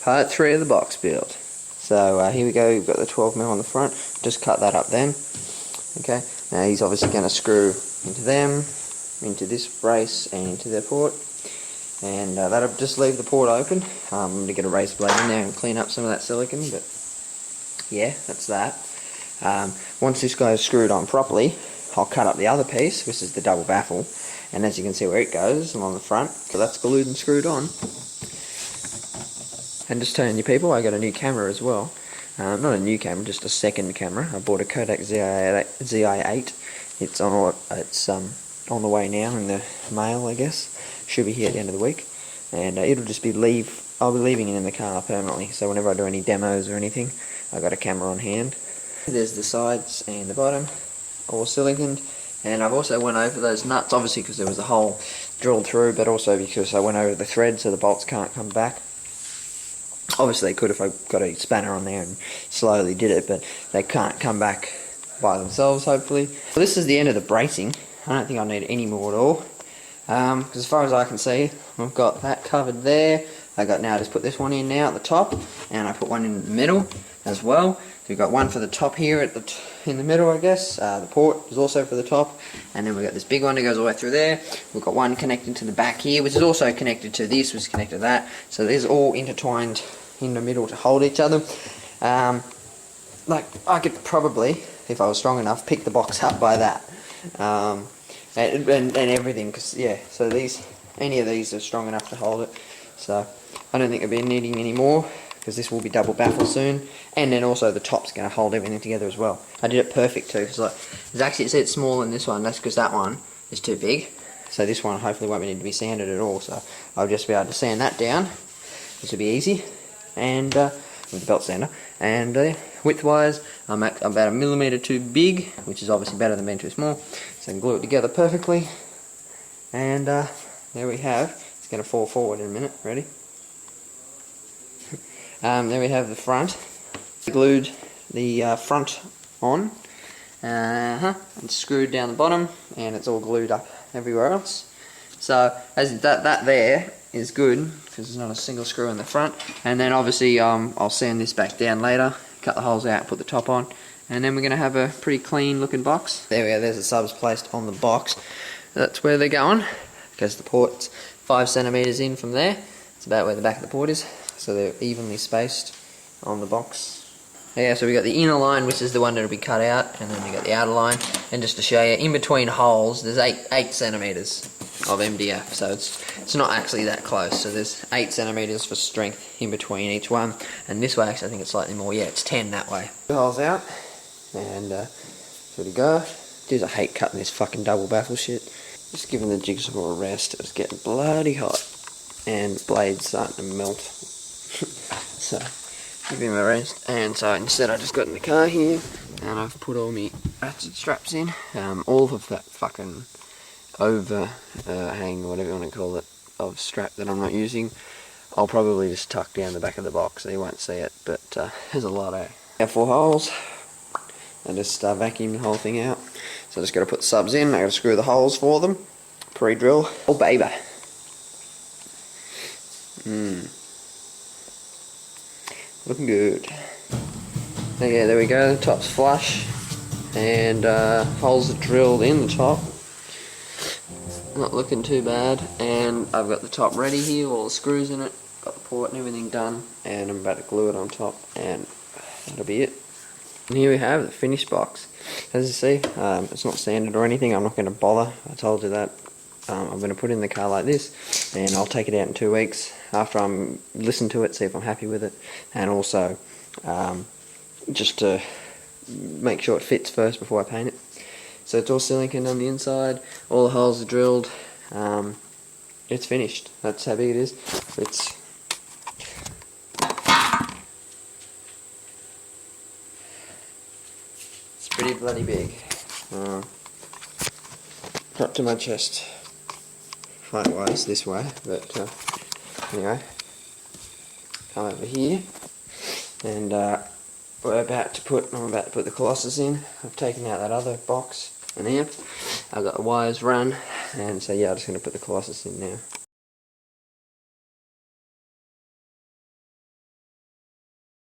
Part 3 of the box build. So here we go, we've got the 12mm on the front, just cut that up then. Okay, now he's obviously going to screw into them, into this brace and into their port. And that'll just leave the port open. I'm going to get a razor blade in there and clean up some of that silicone, but yeah, that's that. Once this guy is screwed on properly, I'll cut up the other piece, which is the double baffle, and as you can see where it goes along the front, so that's glued and screwed on. And just telling you people, I got a new camera as well. Not a new camera, just a second camera. I bought a Kodak ZI8. It's on the way now in the mail, I guess. Should be here at the end of the week, and it'll just be I'll be leaving it in the car permanently. So whenever I do any demos or anything, I got a camera on hand. There's the sides and the bottom, all siliconed, and I've also went over those nuts, obviously because there was a hole drilled through, but also because I went over the thread so the bolts can't come back. Obviously they could if I got a spanner on there and slowly did it, but they can't come back by themselves, hopefully. So this is the end of the bracing. I don't think I need any more at all, because as far as I can see, I've got that covered there. I got now just put this one in now at the top, and I put one in the middle as well. So we've got one for the top here at in the middle, I guess. The port is also for the top, and then we've got this big one that goes all the way through there. We've got one connected to the back here, which is also connected to this, which is connected to that. So these are all intertwined in the middle to hold each other. Like I could probably, if I was strong enough, pick the box up by that, and everything, because yeah. So any of these are strong enough to hold it. So I don't think I'll be needing any more, because this will be double baffle soon, and then also the top's going to hold everything together as well. I did it perfect too, because it said smaller than this one. That's because that one is too big. So this one hopefully won't need to be sanded at all. So I'll just be able to sand that down, which will be easy, and with the belt sander. And width-wise, I'm about 1 millimeter too big, which is obviously better than being too small. So I can glue it together perfectly, and there we have. It's going to fall forward in a minute. Ready? There we have the front. I glued the front on, and screwed down the bottom, and it's all glued up everywhere else. So as that there is good, because there's not a single screw in the front. And then obviously I'll sand this back down later, cut the holes out, put the top on, and then we're going to have a pretty clean looking box. There we go, there's the subs placed on the box. That's where they're going, because the port's 5 centimeters in from there. It's about where the back of the port is, so they're evenly spaced on the box. Yeah, so we got the inner line, which is the one that'll be cut out, and then we got the outer line. And just to show you, in between holes, there's 8 centimeters of MDF, so it's not actually that close. So there's 8 centimeters for strength in between each one, and this way actually I think it's slightly more. Yeah, it's 10 that way. The holes out, and here we go. Jeez, I hate cutting this fucking double baffle shit. Just giving the jigsaw a rest. It was getting bloody hot, and the blade's starting to melt. So give him a rest, and so instead I just got in the car here, and I've put all my ratchet straps in. All of that fucking overhang, or whatever you want to call it, of strap that I'm not using, I'll probably just tuck down the back of the box so you won't see it, but there's a lot of. Got 4 holes. I just vacuum the whole thing out. So I just got to put the subs in. I got to screw the holes for them, pre-drill. Oh baby. Looking good. Okay, there we go. The top's flush, and holes are drilled in the top. Not looking too bad, and I've got the top ready here, all the screws in it, got the port and everything done, and I'm about to glue it on top, and that'll be it. And here we have the finished box. As you see, it's not sanded or anything. I'm not going to bother. I told you that. I'm going to put it in the car like this, and I'll take it out in 2 weeks after I'm listen to it, see if I'm happy with it, and also just to make sure it fits first before I paint it. So it's all silicone on the inside, all the holes are drilled, it's finished. That's how big it is. It's pretty bloody big. Up to my chest, height-wise, this way, but anyway, come over here, and I'm about to put the Colossus in. I've taken out that other box, an amp. I've got the wires run, and so yeah, I'm just going to put the Colossus in now.